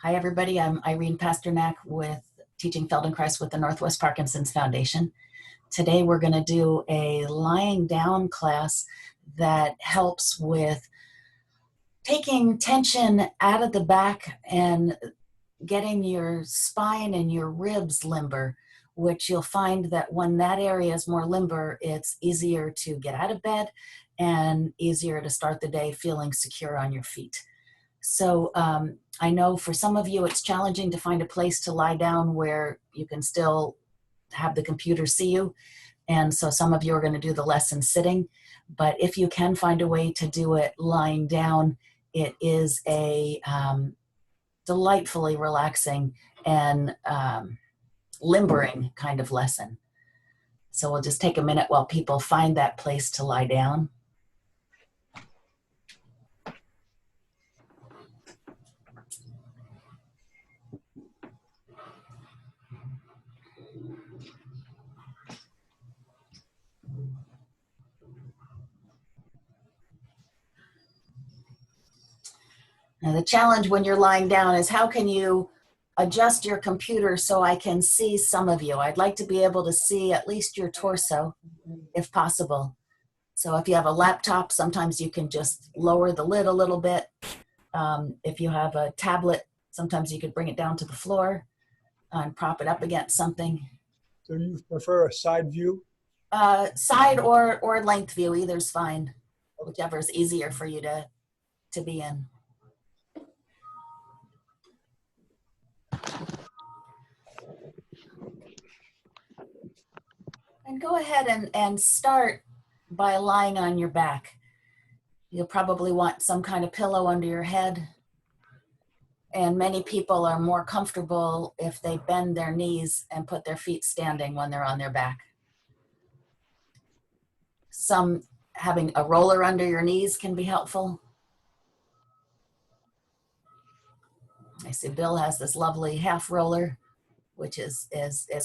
Hi, everybody. I'm Irene Pasternak with Teaching Feldenkrais with the Northwest Parkinson's Foundation. Today, we're going to do a lying down class that helps with taking tension out of the back and getting your spine and your ribs limber, which you'll find that when that area is more limber, it's easier to get out of bed and easier to start the day feeling secure on your feet. So I know for some of you it's challenging to find a place to lie down where you can still have the computer see you. And so some of you are going to do the lesson sitting. But if you can find a way to do it lying down, it is a delightfully relaxing and limbering kind of lesson. So we'll just take a minute while people find that place to lie down. Now the challenge when you're lying down is how can you adjust your computer so I can see some of you. I'd like to be able to see at least your torso if possible. So if you have a laptop, sometimes you can just lower the lid a little bit. If you have a tablet, sometimes you could bring it down to the floor and prop it up against something. So you prefer a side view? Side or length view, either's fine. Whichever is easier for you to be in. And go ahead and start by lying on your back. You'll probably want some kind of pillow under your head. And many people are more comfortable if they bend their knees and put their feet standing when they're on their back. Some having a roller under your knees can be helpful. I see Bill has this lovely half roller, which is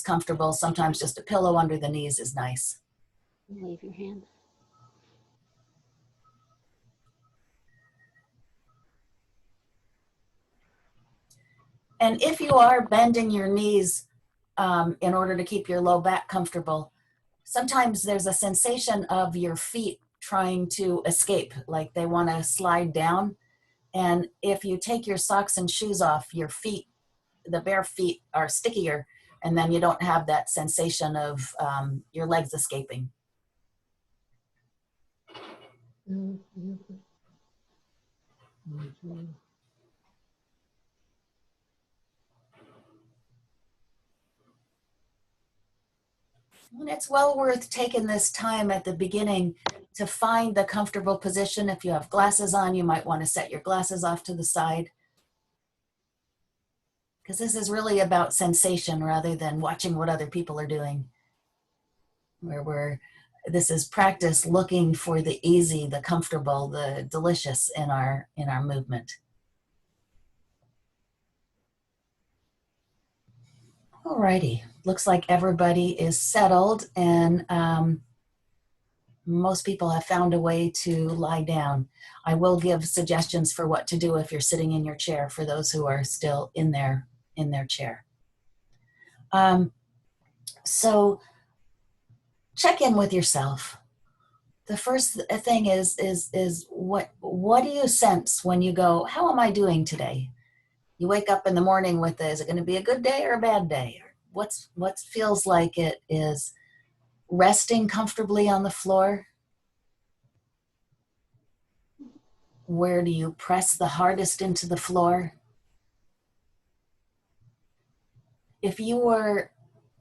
comfortable. Sometimes just a pillow under the knees is nice. Leave your hand. And if you are bending your knees in order to keep your low back comfortable, sometimes there's a sensation of your feet trying to escape, like they want to slide down. And if you take your socks and shoes off, your feet, the bare feet are stickier, and then you don't have that sensation of your legs escaping. And it's well worth taking this time at the beginning to find the comfortable position. If you have glasses on, you might want to set your glasses off to the side. Because this is really about sensation rather than watching what other people are doing. This is practice looking for the easy, the comfortable, the delicious in our movement. Alrighty, looks like everybody is settled and most people have found a way to lie down. I will give suggestions for what to do if you're sitting in your chair for those who are still in their chair. So check in with yourself. The first thing is what do you sense when you go, how am I doing today? You wake up in the morning with, is it going to be a good day or a bad day? What feels like it is resting comfortably on the floor? Where do you press the hardest into the floor? If you were,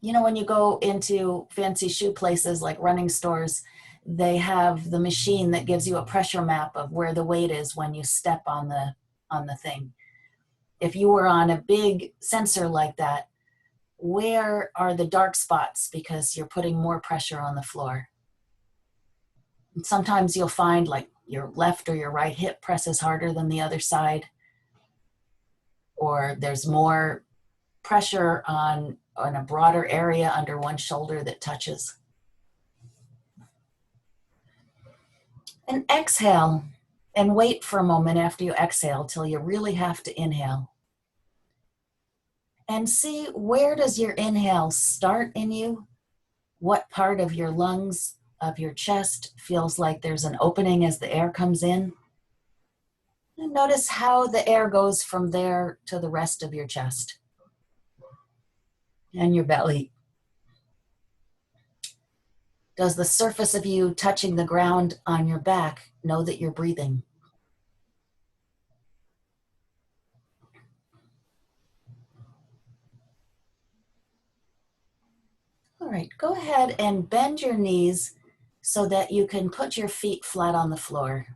when you go into fancy shoe places like running stores, they have the machine that gives you a pressure map of where the weight is when you step on the thing. If you were on a big sensor like that, where are the dark spots because you're putting more pressure on the floor? And sometimes you'll find like your left or your right hip presses harder than the other side, or there's more pressure on a broader area under one shoulder that touches. And exhale and wait for a moment after you exhale till you really have to inhale. And see, where does your inhale start in you? What part of your lungs, of your chest, feels like there's an opening as the air comes in? And notice how the air goes from there to the rest of your chest and your belly. Does the surface of you touching the ground on your back know that you're breathing? All right, go ahead and bend your knees so that you can put your feet flat on the floor.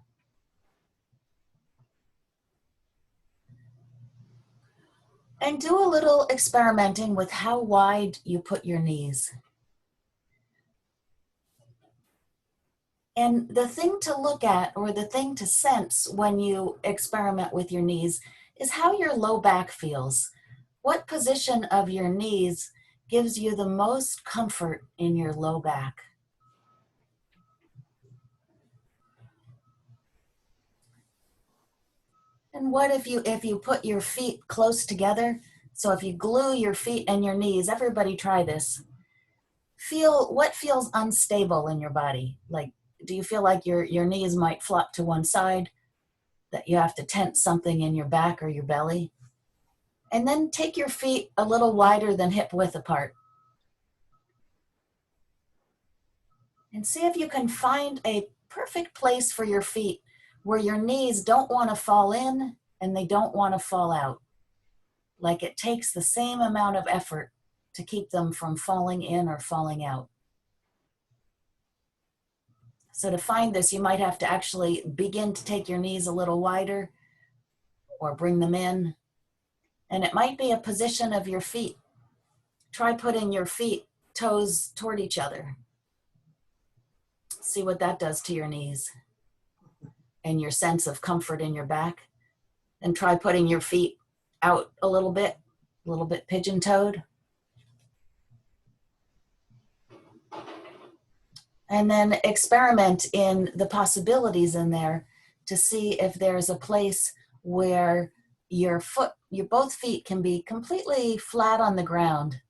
And do a little experimenting with how wide you put your knees. And the thing to look at, or the thing to sense when you experiment with your knees, is how your low back feels. What position of your knees gives you the most comfort in your low back? And what if you put your feet close together? So if you glue your feet and your knees, everybody try this. Feel what feels unstable in your body. Like, do you feel like your knees might flop to one side, that you have to tense something in your back or your belly? And then take your feet a little wider than hip width apart. And see if you can find a perfect place for your feet where your knees don't want to fall in and they don't want to fall out. Like it takes the same amount of effort to keep them from falling in or falling out. So to find this, you might have to actually begin to take your knees a little wider or bring them in. And it might be a position of your feet. Try putting your feet, toes toward each other. See what that does to your knees and your sense of comfort in your back. And try putting your feet out a little bit pigeon-toed. And then experiment in the possibilities in there to see if there's a place where your both feet can be completely flat on the ground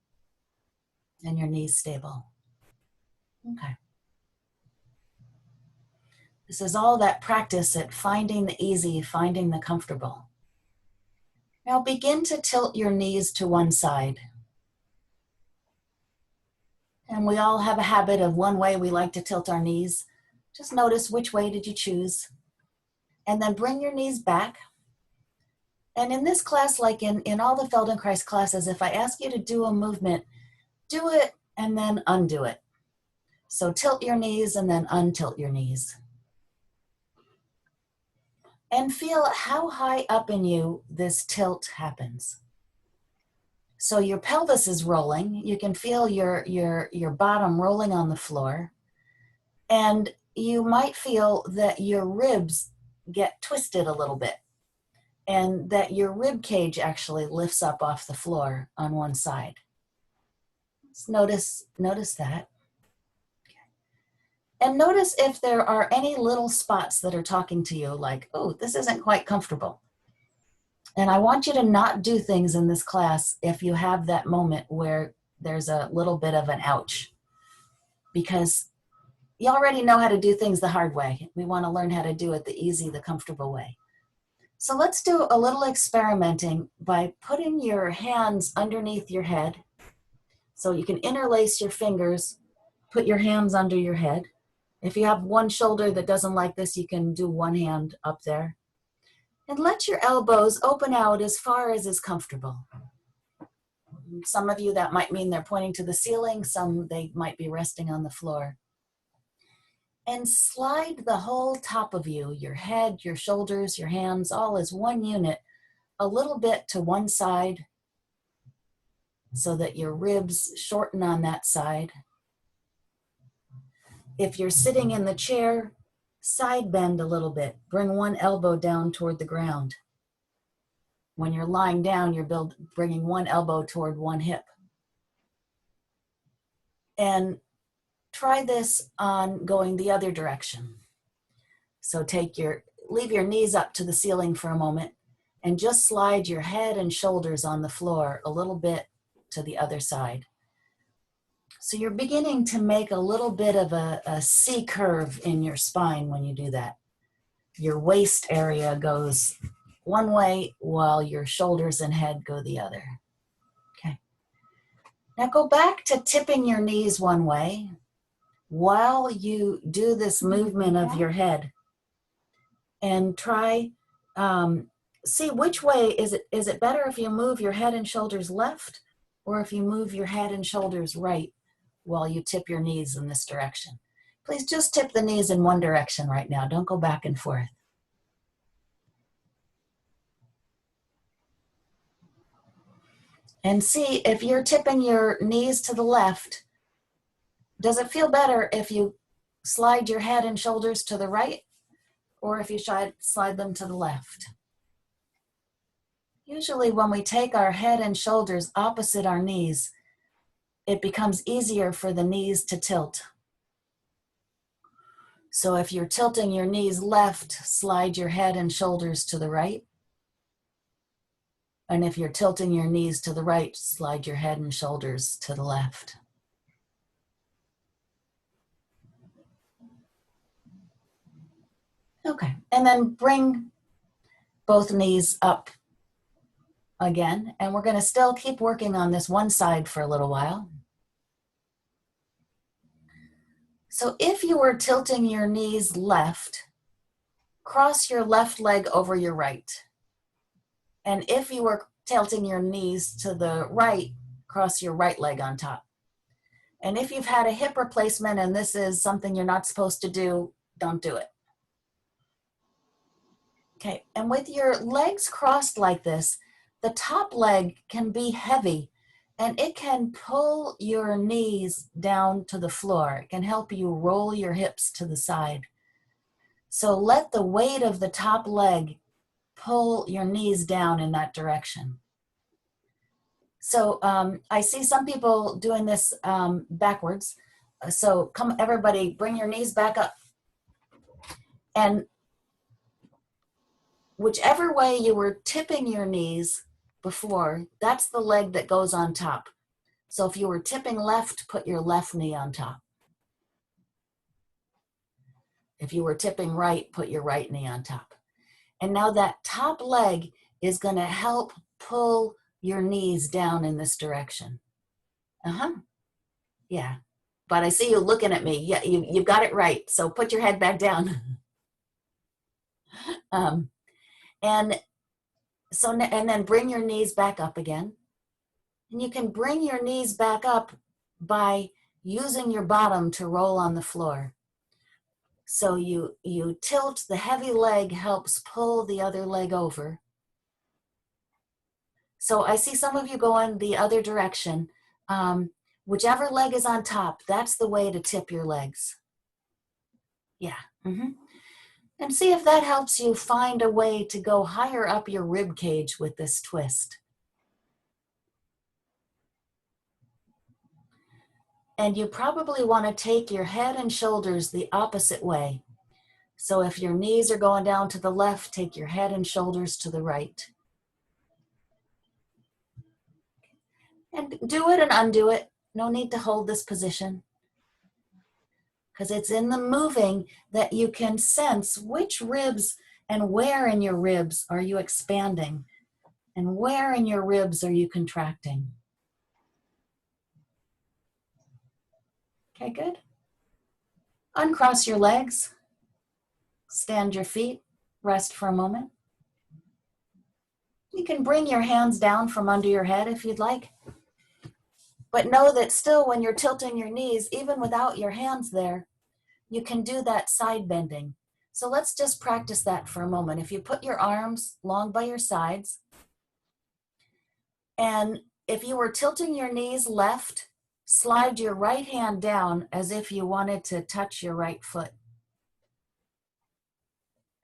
and your knees stable. Okay. This is all that practice at finding the easy, finding the comfortable. Now begin to tilt your knees to one side. And we all have a habit of one way we like to tilt our knees. Just notice which way did you choose. And then bring your knees back. And in this class, like in all the Feldenkrais classes, if I ask you to do a movement, do it and then undo it. So tilt your knees and then untilt your knees. And feel how high up in you this tilt happens. So your pelvis is rolling. You can feel your bottom rolling on the floor. And you might feel that your ribs get twisted a little bit and that your rib cage actually lifts up off the floor on one side. Let's notice that. And notice if there are any little spots that are talking to you like, oh, this isn't quite comfortable. And I want you to not do things in this class if you have that moment where there's a little bit of an ouch, because you already know how to do things the hard way. We want to learn how to do it the easy, the comfortable way. So let's do a little experimenting by putting your hands underneath your head. So you can interlace your fingers, put your hands under your head. If you have one shoulder that doesn't like this, you can do one hand up there. And let your elbows open out as far as is comfortable. Some of you, that might mean they're pointing to the ceiling. Some, they might be resting on the floor. And slide the whole top of you, your head, your shoulders, your hands, all as one unit, a little bit to one side so that your ribs shorten on that side. If you're sitting in the chair, side bend a little bit. Bring one elbow down toward the ground. When you're lying down, you're bringing one elbow toward one hip. And try this on going the other direction. So leave your knees up to the ceiling for a moment and just slide your head and shoulders on the floor a little bit to the other side. So you're beginning to make a little bit of a C curve in your spine when you do that. Your waist area goes one way while your shoulders and head go the other. Okay. Now go back to tipping your knees one way while you do this movement of your head, and try, see which way is it better if you move your head and shoulders left, or if you move your head and shoulders right while you tip your knees in this direction. Please just tip the knees in one direction right now. Don't go back and forth. And see if you're tipping your knees to the left, does it feel better if you slide your head and shoulders to the right, or if you slide them to the left? Usually when we take our head and shoulders opposite our knees, it becomes easier for the knees to tilt. So if you're tilting your knees left, slide your head and shoulders to the right. And if you're tilting your knees to the right, slide your head and shoulders to the left. Okay, and then bring both knees up again, and we're going to still keep working on this one side for a little while. So if you were tilting your knees left, cross your left leg over your right. And if you were tilting your knees to the right, cross your right leg on top. And if you've had a hip replacement and this is something you're not supposed to do, don't do it. Okay, and with your legs crossed like this, the top leg can be heavy and it can pull your knees down to the floor. It can help you roll your hips to the side. So let the weight of the top leg pull your knees down in that direction. So I see some people doing this backwards. So come, everybody, bring your knees back up. And whichever way you were tipping your knees before, that's the leg that goes on top. So if you were tipping left, put your left knee on top. If you were tipping right, put your right knee on top. And now that top leg is going to help pull your knees down in this direction. Yeah. But I see you looking at me. Yeah, you've got it right. So put your head back down. And then bring your knees back up again. And you can bring your knees back up by using your bottom to roll on the floor. So you tilt, the heavy leg helps pull the other leg over. So I see some of you going the other direction. Whichever leg is on top, that's the way to tip your legs. Yeah. And see if that helps you find a way to go higher up your rib cage with this twist. And you probably want to take your head and shoulders the opposite way. So if your knees are going down to the left, take your head and shoulders to the right. And do it and undo it. No need to hold this position. Because it's in the moving that you can sense which ribs and where in your ribs are you expanding and where in your ribs are you contracting. Okay, good. Uncross your legs. Stand your feet. Rest for a moment. You can bring your hands down from under your head if you'd like. But know that still when you're tilting your knees, even without your hands there, you can do that side bending. So let's just practice that for a moment. If you put your arms long by your sides, and if you were tilting your knees left, slide your right hand down as if you wanted to touch your right foot.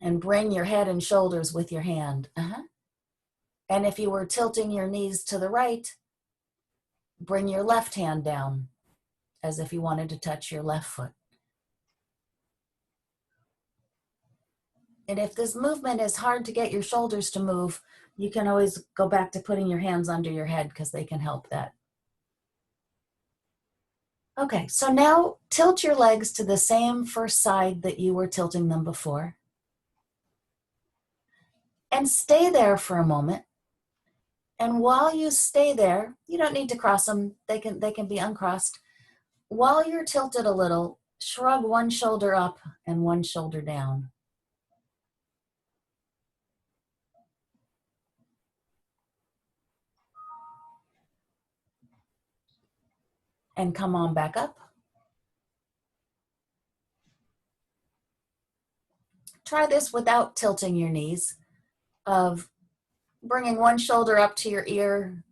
And bring your head and shoulders with your hand. And if you were tilting your knees to the right, bring your left hand down as if you wanted to touch your left foot. And if this movement is hard to get your shoulders to move, You can always go back to putting your hands under your head because they can help that. Okay, so now tilt your legs to the same first side that you were tilting them before. And stay there for a moment. And while you stay there, you don't need to cross them. They can be uncrossed. While you're tilted a little, shrug one shoulder up and one shoulder down. And come on back up. Try this without tilting your knees, of bringing one shoulder up to your ear,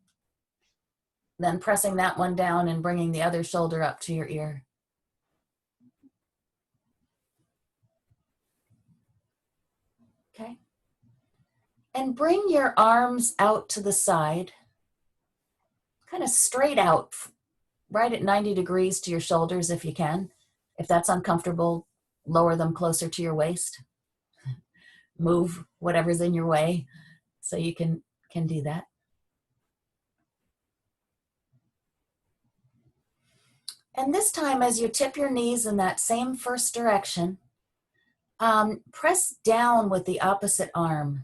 then pressing that one down and bringing the other shoulder up to your ear. Okay. And bring your arms out to the side, kind of straight out, right at 90 degrees to your shoulders if you can. If that's uncomfortable, lower them closer to your waist. Move whatever's in your way so you can do that. And this time, as you tip your knees in that same first direction, press down with the opposite arm.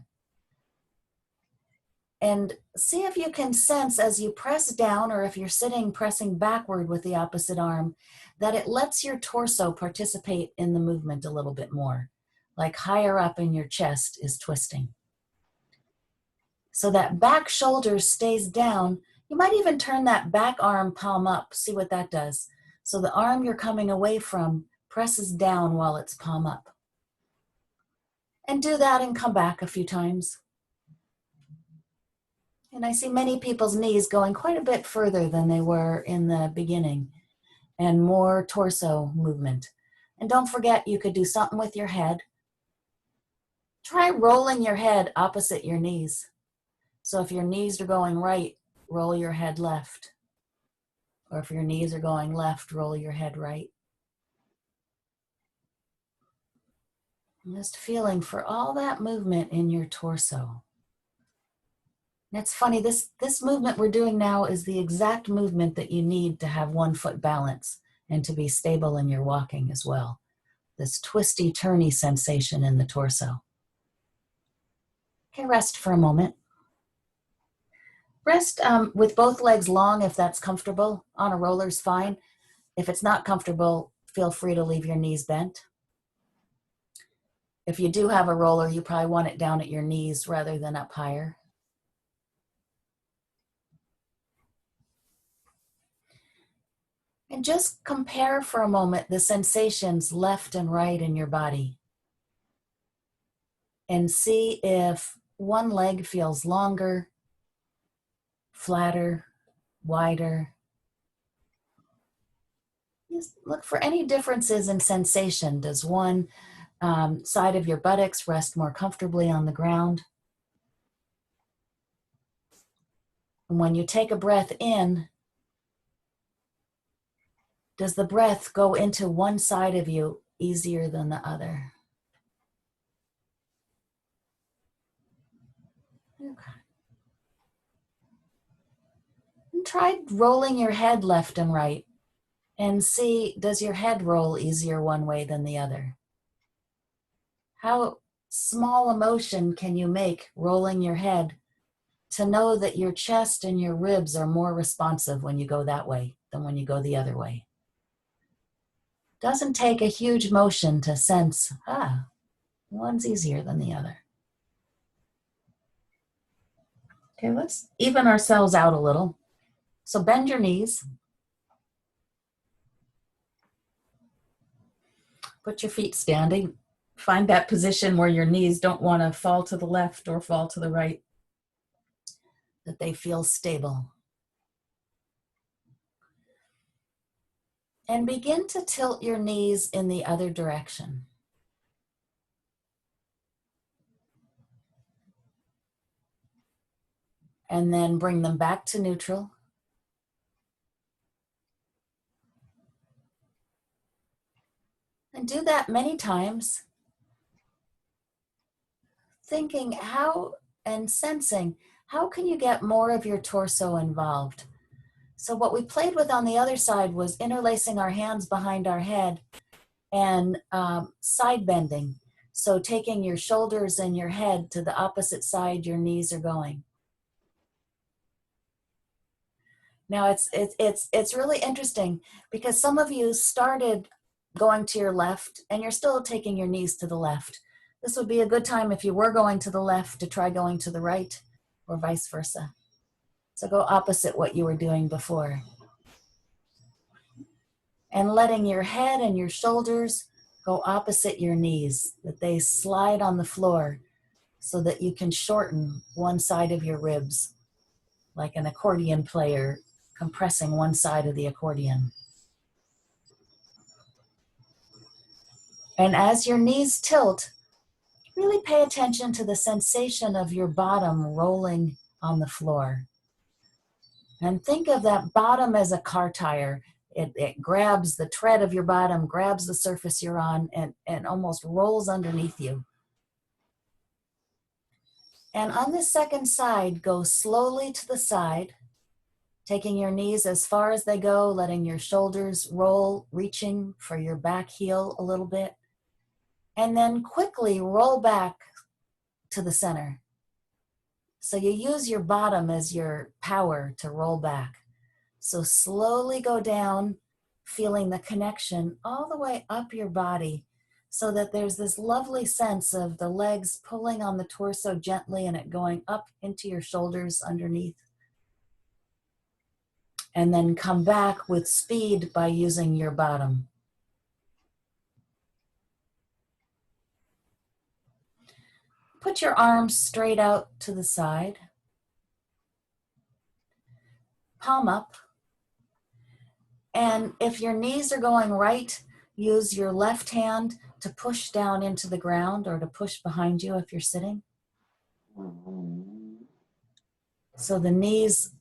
And see if you can sense as you press down, or if you're sitting, pressing backward with the opposite arm, that it lets your torso participate in the movement a little bit more, like higher up in your chest is twisting. So that back shoulder stays down. You might even turn that back arm palm up, see what that does. So the arm you're coming away from presses down while it's palm up. And do that and come back a few times. And I see many people's knees going quite a bit further than they were in the beginning, and more torso movement. And don't forget, you could do something with your head. Try rolling your head opposite your knees. So if your knees are going right, roll your head left. Or if your knees are going left, roll your head right. And just feeling for all that movement in your torso. And it's funny, this movement we're doing now is the exact movement that you need to have 1 foot balance and to be stable in your walking as well. This twisty, turny sensation in the torso. Okay, rest for a moment. Rest with both legs long if that's comfortable. On a roller's fine. If it's not comfortable, feel free to leave your knees bent. If you do have a roller, you probably want it down at your knees rather than up higher. And just compare for a moment the sensations left and right in your body. And see if one leg feels longer, flatter, wider. Just look for any differences in sensation. Does one side of your buttocks rest more comfortably on the ground? And when you take a breath in, does the breath go into one side of you easier than the other? Okay. And try rolling your head left and right and see, does your head roll easier one way than the other? How small a motion can you make rolling your head to know that your chest and your ribs are more responsive when you go that way than when you go the other way? Doesn't take a huge motion to sense, one's easier than the other. Okay, let's even ourselves out a little. So bend your knees. Put your feet standing. Find that position where your knees don't want to fall to the left or fall to the right, that they feel stable. And begin to tilt your knees in the other direction. And then bring them back to neutral. And do that many times, thinking, how and sensing how can you get more of your torso involved. So what we played with on the other side was interlacing our hands behind our head and side bending. So taking your shoulders and your head to the opposite side your knees are going. Now it's really interesting because some of you started going to your left and you're still taking your knees to the left. This would be a good time if you were going to the left to try going to the right or vice versa. So go opposite what you were doing before. And letting your head and your shoulders go opposite your knees, that they slide on the floor so that you can shorten one side of your ribs, like an accordion player compressing one side of the accordion. And as your knees tilt, really pay attention to the sensation of your bottom rolling on the floor. And think of that bottom as a car tire. It grabs the tread of your bottom, grabs the surface you're on, and almost rolls underneath you. And on the second side, go slowly to the side, taking your knees as far as they go, letting your shoulders roll, reaching for your back heel a little bit. And then quickly roll back to the center. So you use your bottom as your power to roll back. So slowly go down, feeling the connection all the way up your body so that there's this lovely sense of the legs pulling on the torso gently and it going up into your shoulders underneath. And then come back with speed by using your bottom. Put your arms straight out to the side. Palm up. And if your knees are going right, use your left hand to push down into the ground or to push behind you if you're sitting. So the knees,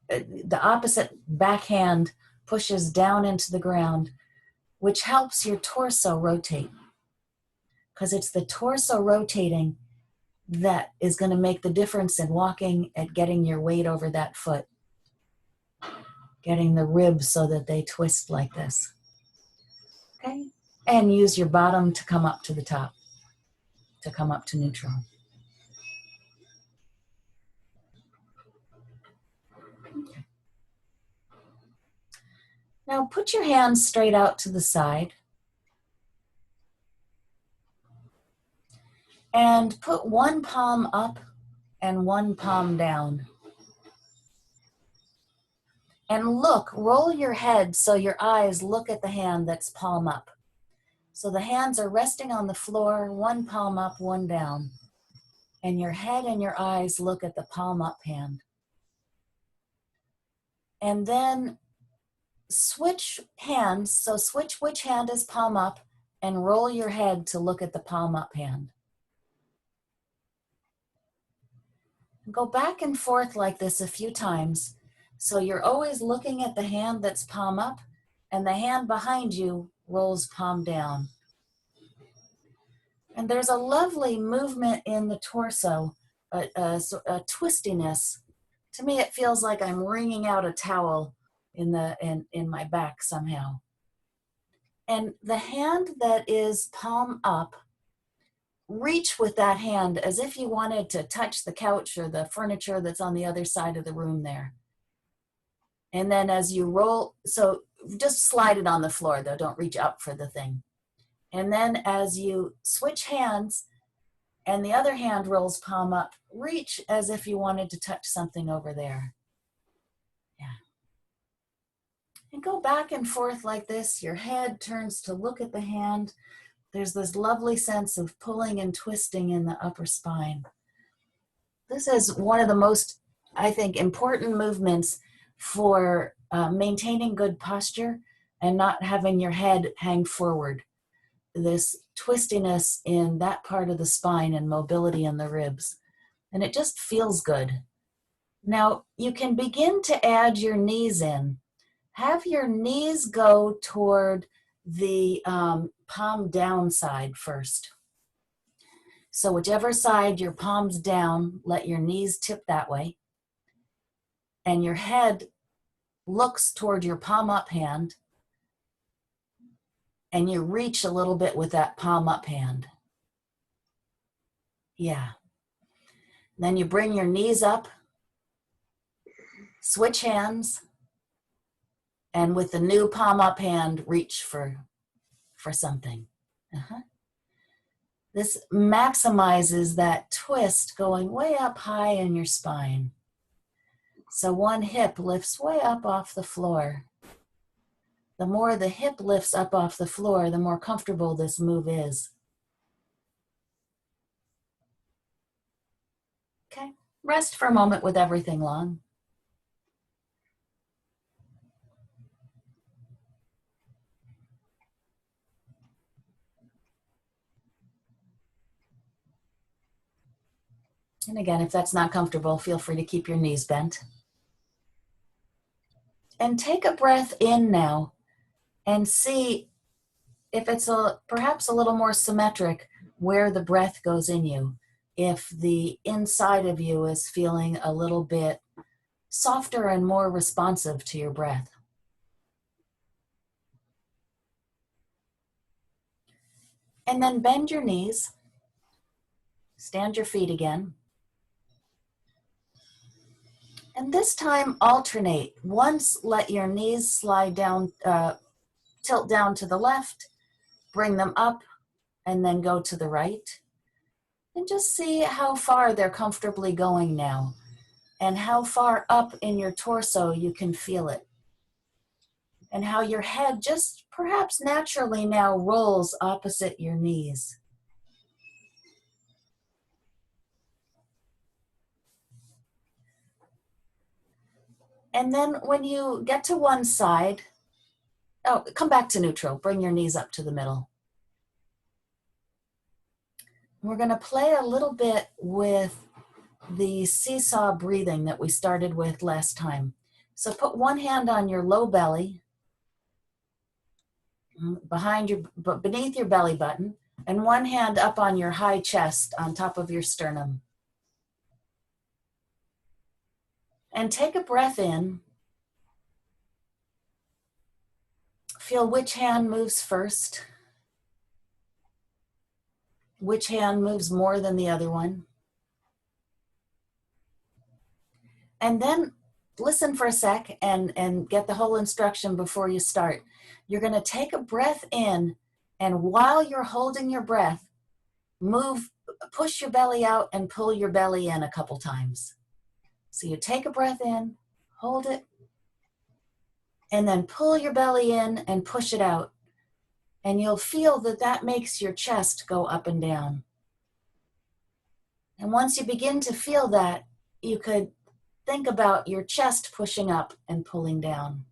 the opposite backhand pushes down into the ground, which helps your torso rotate. Because it's the torso rotating that is going to make the difference in walking and getting your weight over that foot. Getting the ribs so that they twist like this. Okay? And use your bottom to come up to the top, to come up to neutral. Okay. Now put your hands straight out to the side. And put one palm up and one palm down. And look, roll your head so your eyes look at the hand that's palm up. So the hands are resting on the floor, one palm up, one down. And your head and your eyes look at the palm up hand. And then switch hands, so switch which hand is palm up and roll your head to look at the palm up hand. Go back and forth like this a few times. So you're always looking at the hand that's palm up and the hand behind you rolls palm down. And there's a lovely movement in the torso, a twistiness. To me, it feels like I'm wringing out a towel in my back somehow. And the hand that is palm up, reach with that hand as if you wanted to touch the couch or the furniture that's on the other side of the room there. And then as you roll, so just slide it on the floor though, don't reach up for the thing. And then as you switch hands and the other hand rolls palm up, reach as if you wanted to touch something over there. Yeah. And go back and forth like this. Your head turns to look at the hand. There's this lovely sense of pulling and twisting in the upper spine. This is one of the most, I think, important movements for maintaining good posture and not having your head hang forward. This twistiness in that part of the spine and mobility in the ribs. And it just feels good. Now, you can begin to add your knees in. Have your knees go toward the palm down side first. So whichever side your palms down, let your knees tip that way. And your head looks toward your palm up hand. And you reach a little bit with that palm up hand. Yeah. Then you bring your knees up, switch hands, and with the new palm up hand, reach for something. This maximizes that twist going way up high in your spine. So one hip lifts way up off the floor. The more the hip lifts up off the floor, the more comfortable this move is. Okay, rest for a moment with everything long. And again, if that's not comfortable, feel free to keep your knees bent. And take a breath in now and see if it's perhaps a little more symmetric where the breath goes in you. If the inside of you is feeling a little bit softer and more responsive to your breath. And then bend your knees. Stand your feet again. And this time alternate. Once let your knees slide down, tilt down to the left, bring them up, and then go to the right. And just see how far they're comfortably going now, and how far up in your torso you can feel it. And how your head just perhaps naturally now rolls opposite your knees. And then when you get to one side, come back to neutral. Bring your knees up to the middle. We're going to play a little bit with the seesaw breathing that we started with last time. So put one hand on your low belly, beneath your belly button, and one hand up on your high chest on top of your sternum. And take a breath in. Feel which hand moves first, which hand moves more than the other one. And then listen for a sec and get the whole instruction before you start. You're going to take a breath in, and while you're holding your breath, push your belly out and pull your belly in a couple times. So you take a breath in, hold it, and then pull your belly in and push it out. And you'll feel that that makes your chest go up and down. And once you begin to feel that, you could think about your chest pushing up and pulling down.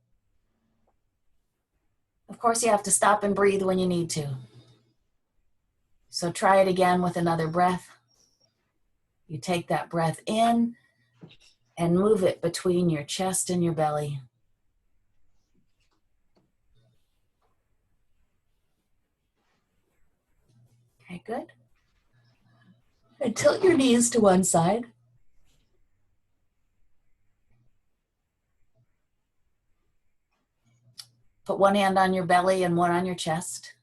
Of course, you have to stop and breathe when you need to. So try it again with another breath. You take that breath in and move it between your chest and your belly. Okay, good. And tilt your knees to one side. Put one hand on your belly and one on your chest.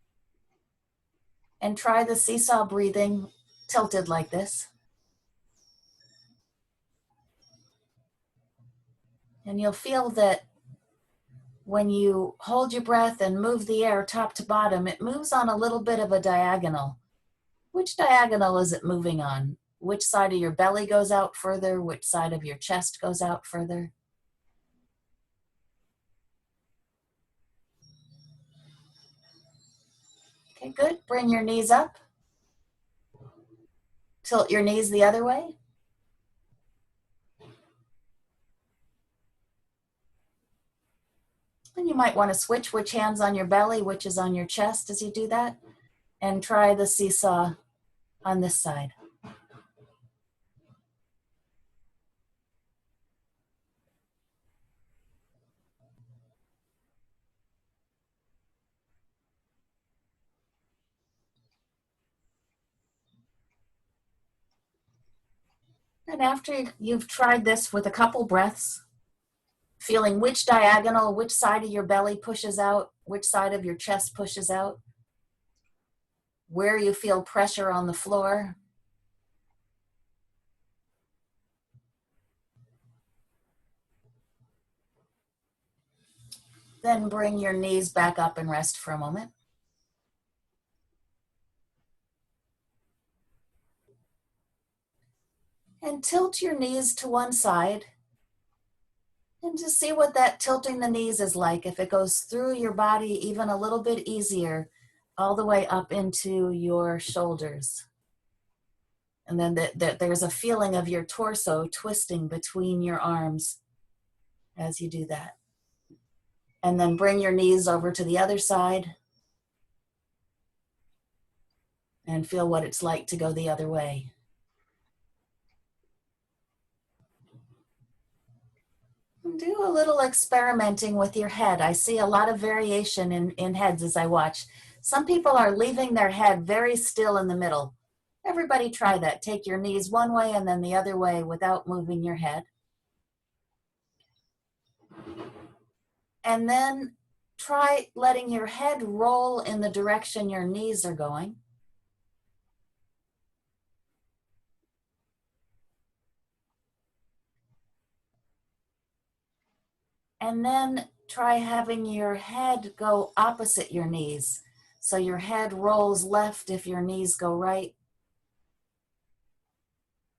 And try the seesaw breathing tilted like this. And you'll feel that when you hold your breath and move the air top to bottom, it moves on a little bit of a diagonal. Which diagonal is it moving on? Which side of your belly goes out further? Which side of your chest goes out further? Okay, good. Bring your knees up. Tilt your knees the other way. And you might want to switch which hand's on your belly, which is on your chest as you do that. And try the seesaw on this side. And after you've tried this with a couple breaths, feeling which diagonal, which side of your belly pushes out, which side of your chest pushes out, where you feel pressure on the floor. Then bring your knees back up and rest for a moment. And tilt your knees to one side. And just see what that tilting the knees is like. If it goes through your body even a little bit easier, all the way up into your shoulders. And then there's a feeling of your torso twisting between your arms as you do that. And then bring your knees over to the other side and feel what it's like to go the other way. Do a little experimenting with your head. I see a lot of variation in heads as I watch. Some people are leaving their head very still in the middle. Everybody try that. Take your knees one way and then the other way without moving your head. And then try letting your head roll in the direction your knees are going. And then try having your head go opposite your knees. So your head rolls left if your knees go right.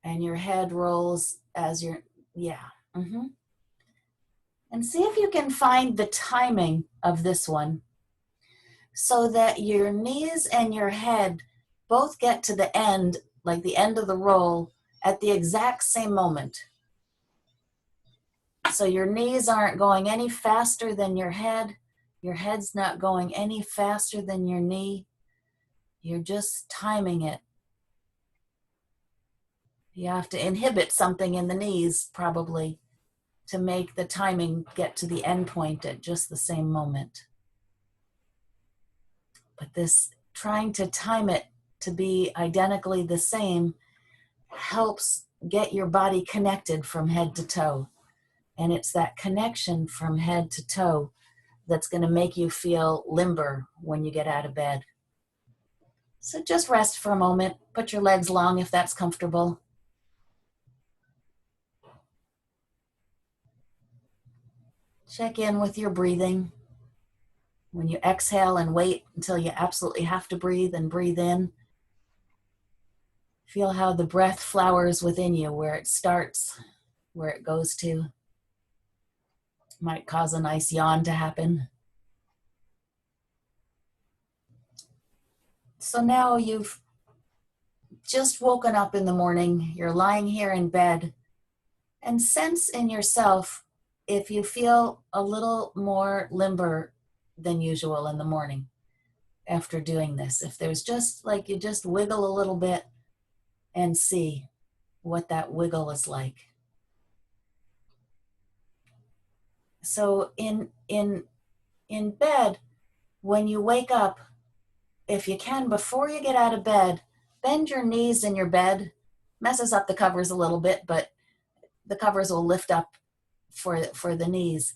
And your head rolls as your, yeah. And see if you can find the timing of this one so that your knees and your head both get to the end, like the end of the roll, at the exact same moment. So your knees aren't going any faster than your head's not going any faster than your knee. You're just timing it. You have to inhibit something in the knees probably to make the timing get to the end point at just the same moment. But this trying to time it to be identically the same helps get your body connected from head to toe. And it's that connection from head to toe that's going to make you feel limber when you get out of bed. So just rest for a moment. Put your legs long if that's comfortable. Check in with your breathing. When you exhale and wait until you absolutely have to breathe and breathe in, feel how the breath flowers within you, where it starts, where it goes to. Might cause a nice yawn to happen. So now you've just woken up in the morning, you're lying here in bed, and sense in yourself if you feel a little more limber than usual in the morning after doing this. If there's just like you just wiggle a little bit and see what that wiggle is like. So in bed, when you wake up, if you can, before you get out of bed, bend your knees in your bed. Messes up the covers a little bit, but the covers will lift up for the knees.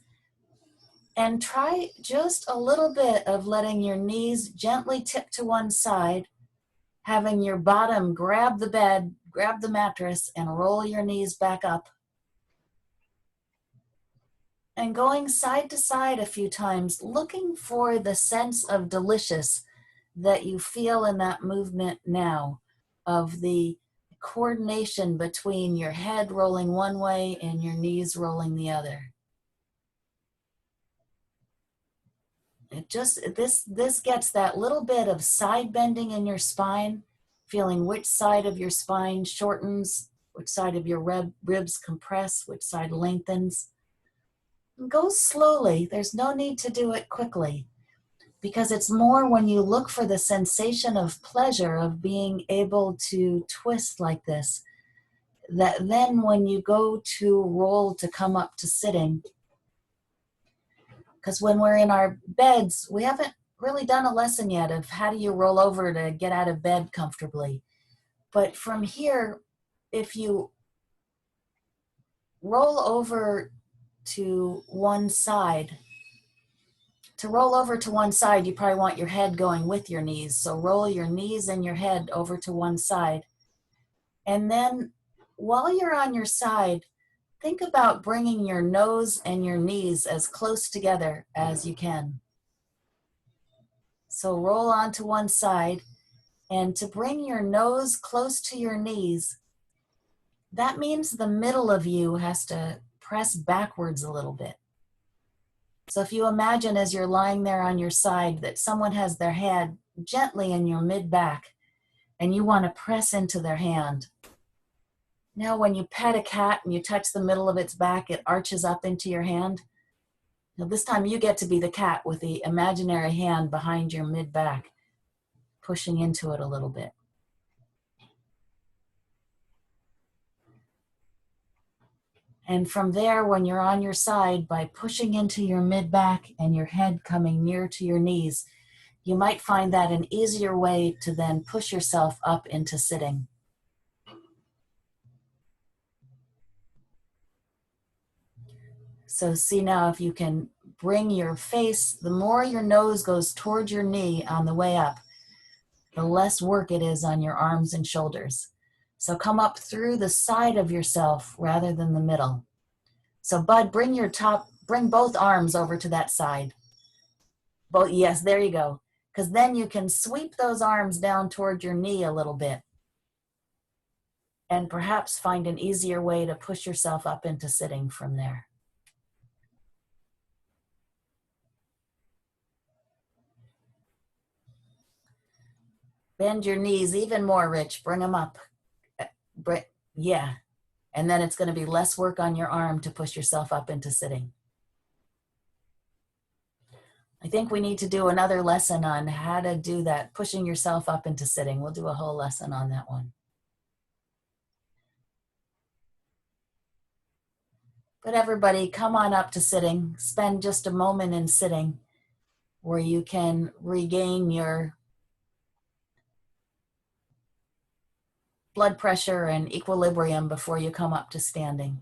And try just a little bit of letting your knees gently tip to one side, having your bottom grab the bed, grab the mattress, and roll your knees back up. And going side to side a few times, looking for the sense of delicious that you feel in that movement now, of the coordination between your head rolling one way and your knees rolling the other. It just, this gets that little bit of side bending in your spine, feeling which side of your spine shortens, which side of your ribs compress, which side lengthens. And go slowly. There's no need to do it quickly, because it's more when you look for the sensation of pleasure of being able to twist like this, that then when you go to roll to come up to sitting, because when we're in our beds, we haven't really done a lesson yet of how do you roll over to get out of bed comfortably. But from here, if you roll over to one side. To roll over to one side, you probably want your head going with your knees. So roll your knees and your head over to one side. And then while you're on your side, think about bringing your nose and your knees as close together as you can. So roll onto one side, and to bring your nose close to your knees, that means the middle of you has to press backwards a little bit. So if you imagine as you're lying there on your side that someone has their hand gently in your mid-back and you want to press into their hand. Now when you pet a cat and you touch the middle of its back, it arches up into your hand. Now this time you get to be the cat with the imaginary hand behind your mid-back, pushing into it a little bit. And from there, when you're on your side, by pushing into your mid-back and your head coming near to your knees, you might find that an easier way to then push yourself up into sitting. So see now if you can bring your face, the more your nose goes towards your knee on the way up, the less work it is on your arms and shoulders. So come up through the side of yourself rather than the middle. So Bud, bring both arms over to that side. Both, yes, there you go. Because then you can sweep those arms down toward your knee a little bit and perhaps find an easier way to push yourself up into sitting from there. Bend your knees even more, Rich. Bring them up. Yeah. And then it's going to be less work on your arm to push yourself up into sitting. I think we need to do another lesson on how to do that, pushing yourself up into sitting. We'll do a whole lesson on that one. But everybody, come on up to sitting. Spend just a moment in sitting where you can regain your blood pressure and equilibrium before you come up to standing.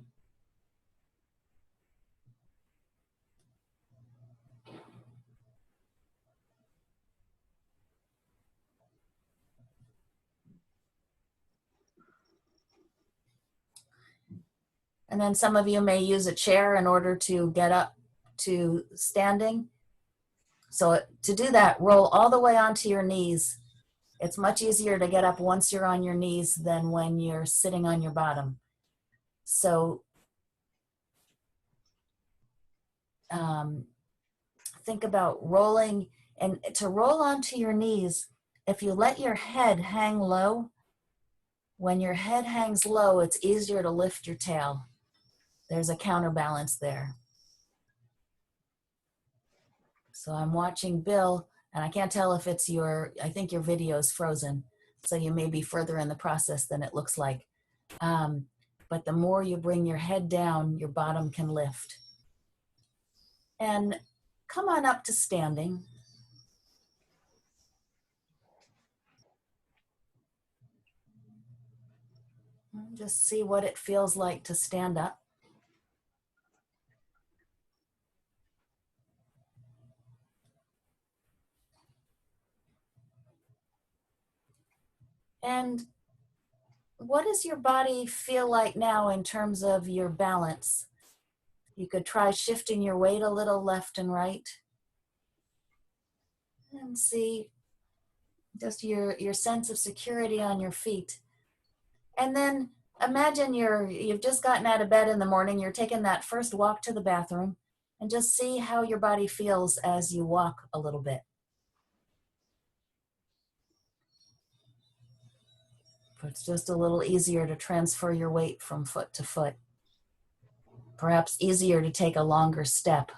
And then some of you may use a chair in order to get up to standing. So to do that, roll all the way onto your knees. It's much easier to get up once you're on your knees than when you're sitting on your bottom. So think about rolling, and to roll onto your knees, if you let your head hang low, when your head hangs low, it's easier to lift your tail. There's a counterbalance there. So I'm watching Bill, and I can't tell if it's I think your video is frozen, so you may be further in the process than it looks like. But the more you bring your head down, your bottom can lift. And come on up to standing. Just see what it feels like to stand up. And what does your body feel like now in terms of your balance? You could try shifting your weight a little left and right. And see just your sense of security on your feet. And then imagine you've just gotten out of bed in the morning, you're taking that first walk to the bathroom, and just see how your body feels as you walk a little bit. It's just a little easier to transfer your weight from foot to foot. Perhaps easier to take a longer step.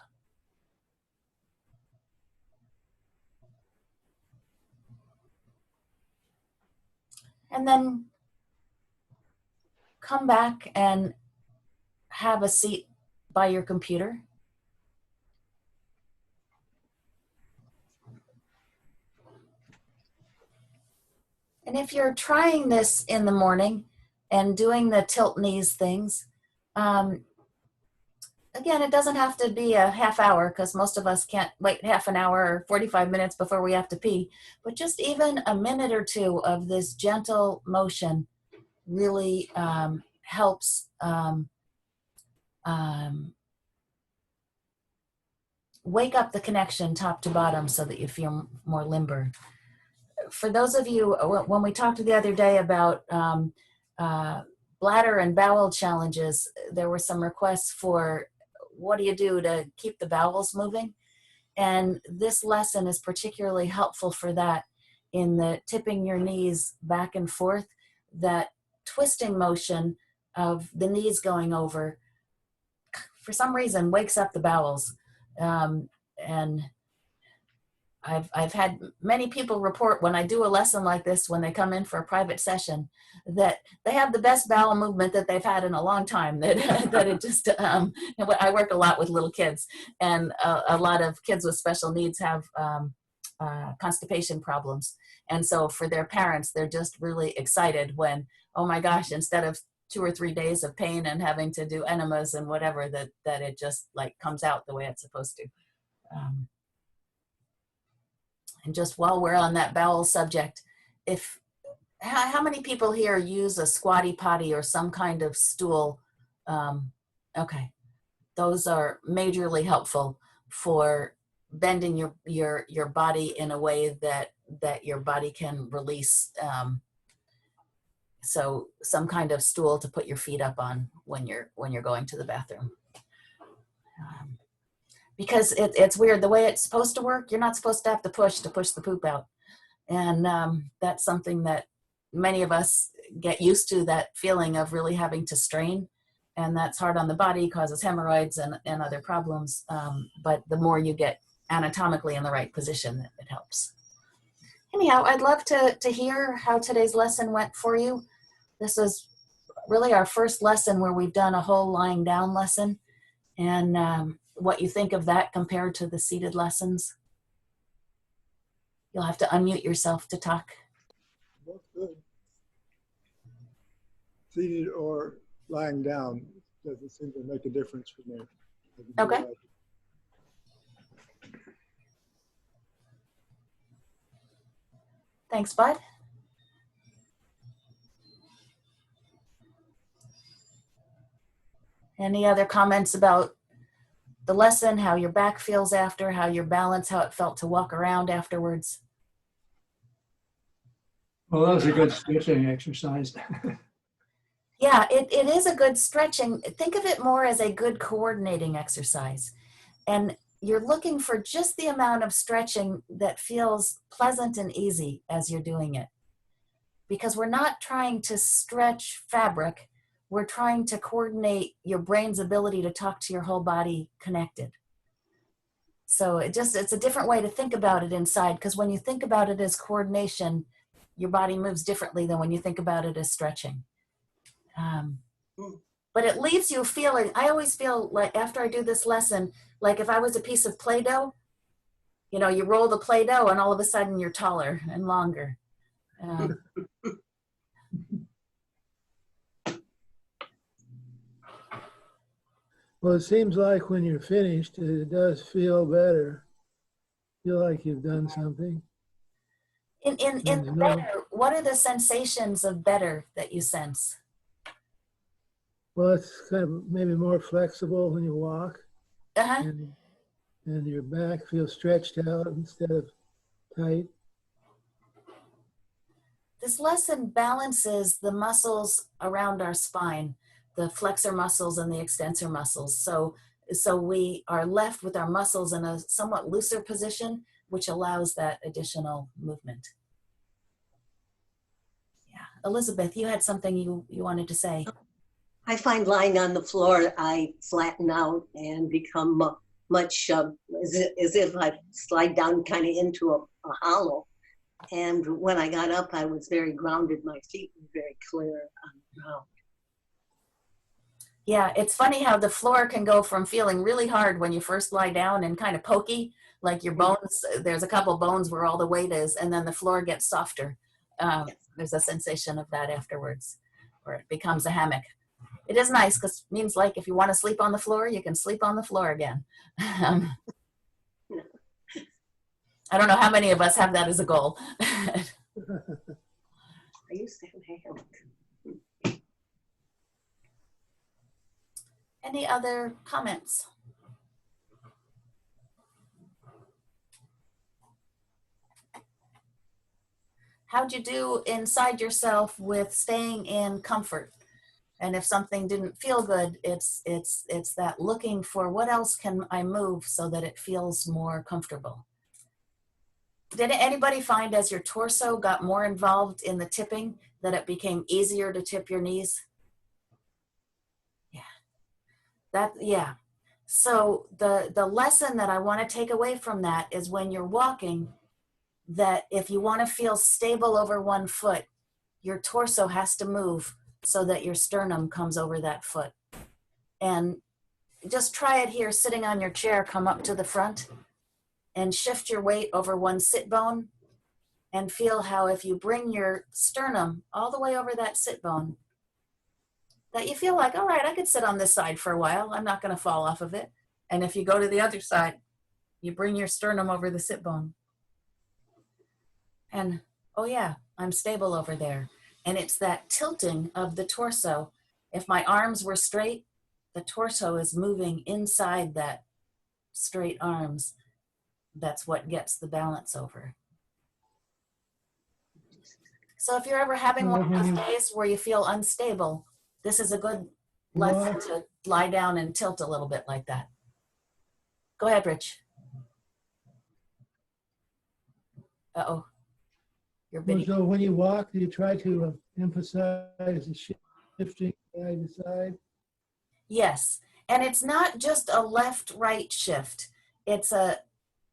And then come back and have a seat by your computer. And if you're trying this in the morning and doing the tilt knees things, Um, Again, it doesn't have to be a half hour because most of us can't wait half an hour or 45 minutes before we have to pee. But just even a minute or two of this gentle motion really helps wake up the connection top to bottom so that you feel more limber. For those of you, when we talked the other day about bladder and bowel challenges, there were some requests for what do you do to keep the bowels moving? And this lesson is particularly helpful for that, in the tipping your knees back and forth, that twisting motion of the knees going over, for some reason, wakes up the bowels. And I've had many people report when I do a lesson like this, when they come in for a private session, that they have the best bowel movement that they've had in a long time. That that it just I work a lot with little kids, and a lot of kids with special needs have constipation problems, and so for their parents, they're just really excited when, oh my gosh, instead of 2 or 3 days of pain and having to do enemas and whatever, that it just like comes out the way it's supposed to. And just while we're on that bowel subject, how many people here use a squatty potty or some kind of stool? Okay, those are majorly helpful for bending your body in a way that your body can release. So some kind of stool to put your feet up on when you're going to the bathroom. Because it's weird, the way it's supposed to work, you're not supposed to have to push the poop out. And that's something that many of us get used to, that feeling of really having to strain. And that's hard on the body, causes hemorrhoids and other problems. But the more you get anatomically in the right position, it helps. Anyhow, I'd love to hear how today's lesson went for you. This is really our first lesson where we've done a whole lying down lesson. And what you think of that compared to the seated lessons. You'll have to unmute yourself to talk. Both good. Seated or lying down doesn't seem to make a difference for me. Okay. Thanks, Bud. Any other comments about the lesson, how your back feels after, how your balance, how it felt to walk around afterwards? Well, that was a good stretching exercise. Yeah, it is a good stretching. Think of it more as a good coordinating exercise. And you're looking for just the amount of stretching that feels pleasant and easy as you're doing it. Because we're not trying to stretch fabric, we're trying to coordinate your brain's ability to talk to your whole body connected. So it's a different way to think about it inside, because when you think about it as coordination, your body moves differently than when you think about it as stretching. But it leaves you feeling, I always feel like after I do this lesson, like if I was a piece of Play-Doh, you know, you roll the Play-Doh and all of a sudden you're taller and longer. Well, it seems like when you're finished, it does feel better. Feel like you've done something. In the better, what are the sensations of better that you sense? Well, it's kind of maybe more flexible when you walk. Uh-huh. And your back feels stretched out instead of tight. This lesson balances the muscles around our spine, the flexor muscles and the extensor muscles. So we are left with our muscles in a somewhat looser position, which allows that additional movement. Yeah, Elizabeth, you had something you wanted to say. I find lying on the floor, I flatten out and become much, as if I slide down kind of into a hollow. And when I got up, I was very grounded. My feet were very clear on the ground. Yeah, it's funny how the floor can go from feeling really hard when you first lie down and kind of pokey, like your bones, there's a couple bones where all the weight is, and then the floor gets softer. There's a sensation of that afterwards, where it becomes a hammock. it is nice because it means like if you want to sleep on the floor, you can sleep on the floor again. I don't know how many of us have that as a goal. I used to have a hammock. Any other comments? How'd you do inside yourself with staying in comfort? And if something didn't feel good, it's that looking for what else can I move so that it feels more comfortable. Did anybody find as your torso got more involved in the tipping that it became easier to tip your knees? Yeah. So the lesson that I want to take away from that is when you're walking, that if you want to feel stable over one foot, your torso has to move so that your sternum comes over that foot. And just try it here, sitting on your chair, come up to the front and shift your weight over one sit bone and feel how if you bring your sternum all the way over that sit bone, that you feel like, all right, I could sit on this side for a while. I'm not going to fall off of it. And if you go to the other side, you bring your sternum over the sit bone. And, oh yeah, I'm stable over there. And it's that tilting of the torso. If my arms were straight, the torso is moving inside that straight arms. That's what gets the balance over. So if you're ever having one of those days where you feel unstable, this is a good lesson to lie down and tilt a little bit like that. Go ahead, Rich. Uh-oh. Your video. So when you walk, do you try to emphasize the shifting side to side? Yes. And it's not just a left-right shift. It's a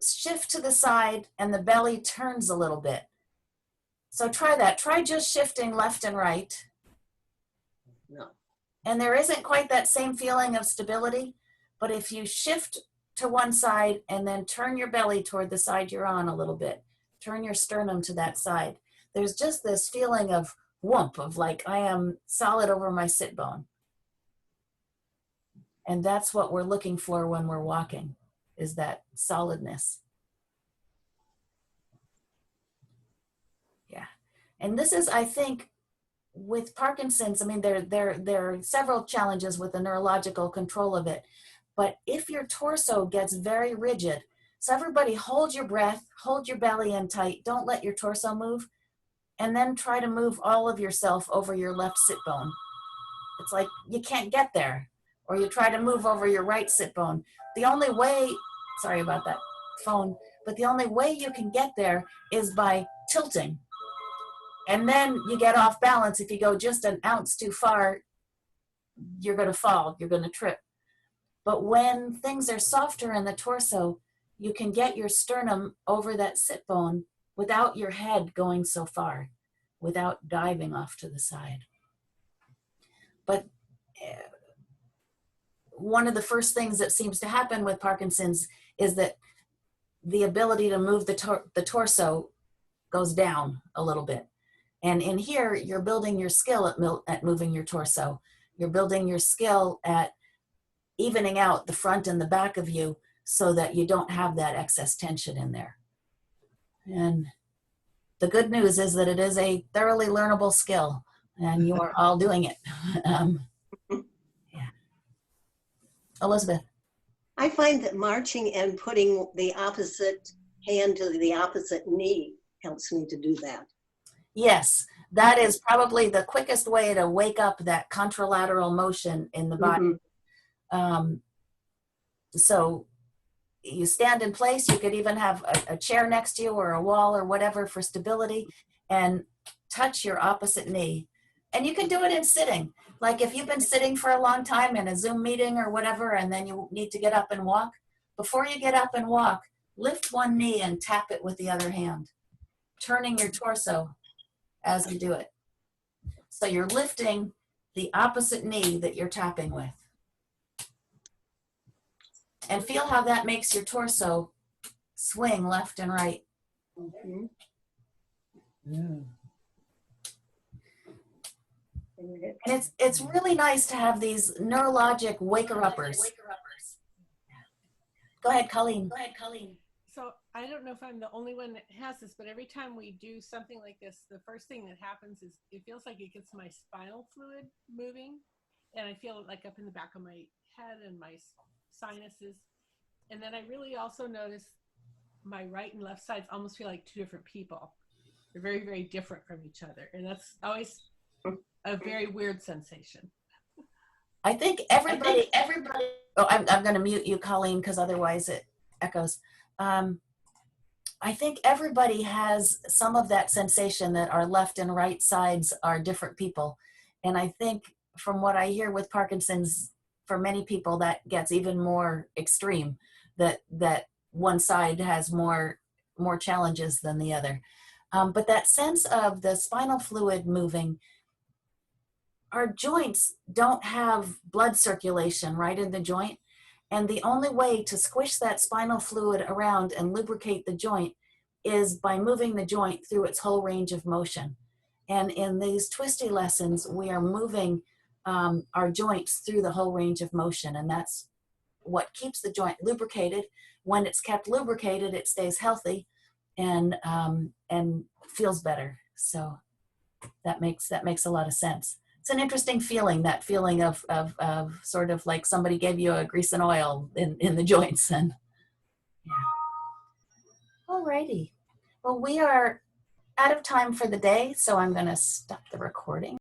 shift to the side and the belly turns a little bit. So try that. Try just shifting left and right. No. And there isn't quite that same feeling of stability, but if you shift to one side and then turn your belly toward the side you're on a little bit, turn your sternum to that side, there's just this feeling of whoomp, of like I am solid over my sit bone. And that's what we're looking for when we're walking, is that solidness. Yeah. And this is, I think, with Parkinson's, I mean, there are several challenges with the neurological control of it. But if your torso gets very rigid, so everybody hold your breath, hold your belly in tight, don't let your torso move, and then try to move all of yourself over your left sit bone. It's like you can't get there. Or you try to move over your right sit bone. The only way, sorry about that phone, but the only way you can get there is by tilting. And then you get off balance. If you go just an ounce too far, you're going to fall, you're going to trip. But when things are softer in the torso, you can get your sternum over that sit bone without your head going so far, without diving off to the side. But one of the first things that seems to happen with Parkinson's is that the ability to move the torso goes down a little bit. And in here, you're building your skill at moving your torso. You're building your skill at evening out the front and the back of you so that you don't have that excess tension in there. And the good news is that it is a thoroughly learnable skill, and you are all doing it. Yeah. Elizabeth. I find that marching and putting the opposite hand to the opposite knee helps me to do that. Yes, that is probably the quickest way to wake up that contralateral motion in the body. Mm-hmm. So you stand in place. You could even have a chair next to you or a wall or whatever for stability, and touch your opposite knee. And you can do it in sitting. Like if you've been sitting for a long time in a Zoom meeting or whatever, and then you need to get up and walk, before you get up and walk, lift one knee and tap it with the other hand, turning your torso as you do it. So you're lifting the opposite knee that you're tapping with. And feel how that makes your torso swing left and right. Mm-hmm. Yeah. And it's really nice to have these neurologic waker-uppers. Go ahead, Colleen. So I don't know if I'm the only one that has this, but every time we do something like this, the first thing that happens is it feels like it gets my spinal fluid moving. And I feel it like up in the back of my head and my sinuses. And then I really also notice my right and left sides almost feel like two different people. They're very, very different from each other. And that's always a very weird sensation. I think everybody, oh, I'm going to mute you, Colleen, because otherwise it echoes. I think everybody has some of that sensation that our left and right sides are different people. And I think from what I hear with Parkinson's, for many people, that gets even more extreme, that one side has more challenges than the other. But that sense of the spinal fluid moving, our joints don't have blood circulation right in the joint. And the only way to squish that spinal fluid around and lubricate the joint is by moving the joint through its whole range of motion. And in these twisty lessons, we are moving our joints through the whole range of motion. And that's what keeps the joint lubricated. When it's kept lubricated, it stays healthy and feels better. So that makes a lot of sense. It's an interesting feeling, that feeling of sort of like somebody gave you a grease and oil in the joints. And yeah. Alrighty. Well, we are out of time for the day, so I'm going to stop the recording.